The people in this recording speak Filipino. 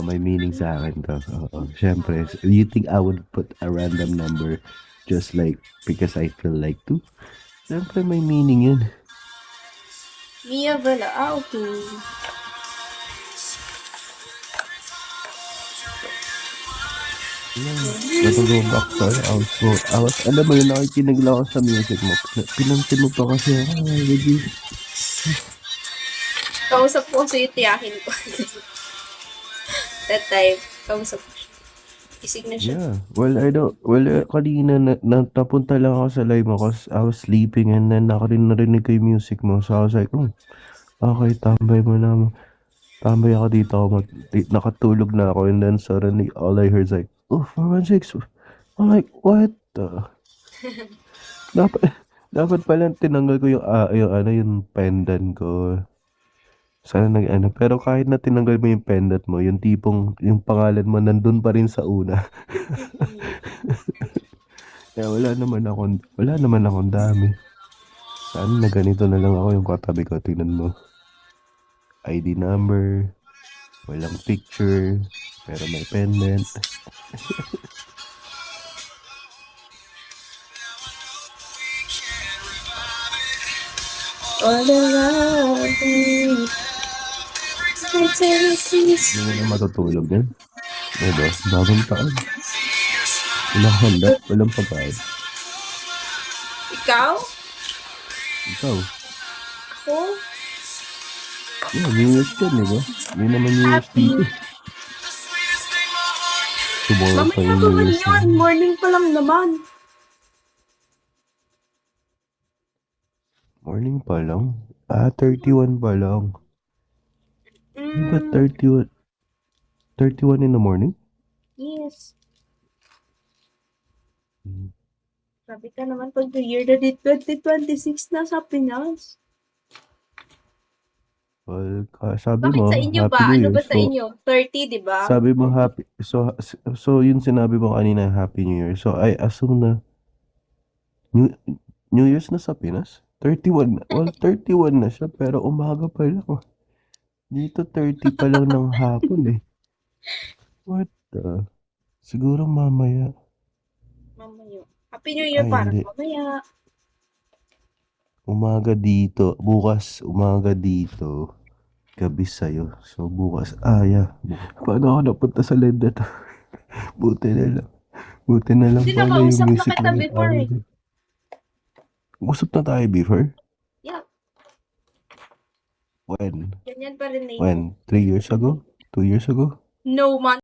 May meaning sa akin to. Oo. Siyempre, you think I would put a random number just like because I feel like to? Siyempre, may meaning yun. Mia Vela. Okay. Nag-go back tayo. Alam mo yun, nakikinig lang ako sa music mo. Pinansin mo pa kasi ako. Would you? Kausap ko kasi yung tiyakin ko. That time, kausap ko siya. Isig na siya. Yeah. Kanina napunta lang ako sa live mo kasi I was sleeping and then narinig ko yung music mo. So I was like, okay, tambay mo na. Tambay ako dito. Nakatulog na ako and then suddenly all I heard is like, 416. I'm like, what the? Dapat, dapat pala tinanggal ko yung pendant ko. Sana pero kahit na tinanggal mo yung pendant mo, yung tipong, yung pangalan mo nandun pa rin sa una. Kaya wala naman akong dami. Sana na ganito na lang ako yung katabi ko. Tingnan mo. ID number, walang picture, pero may pendant. All the love. Hindi mo na matutulog yan. Diba? Bagong taon. Walang handa, walang pagkain. Ikaw? Ikaw, Ako? New Year's yan, diba? Hindi naman New Year's Happy. dito. Tomorrow pa Mamaya yung pa New man Year's yan. Morning pa lang naman. Morning pa lang? 31 pa lang. Di ba 31? 31 in the morning? Yes. Sabi ka naman pag the year na 2026 na sa Pinas. Well, sabi Bakit mo, sa inyo Happy ba? New Ano Year. ba sa inyo? 30, di ba? Sabi mo happy, so yun sinabi mo kanina, Happy New Year. So I assume na New, New Year's na sa Pinas? 31 na. Well, 31 na siya, pero umaga pa lang. Dito 30 pa lang ng hapon eh. What the? Siguro mamaya. Mamaya. Happy New Year Ay, parang hindi. mamaya. Umaga dito. Bukas, umaga dito. Gabi sa'yo. So, bukas. Yeah. Paano ako napunta sa live na to? Buti na lang. Buti na lang Hindi pala yung nakausap na music kita na before eh. nag-away. Usap na tayo before? Yeah. When? Ganyan pa rin na When? 3 years ago? 2 years ago? No man.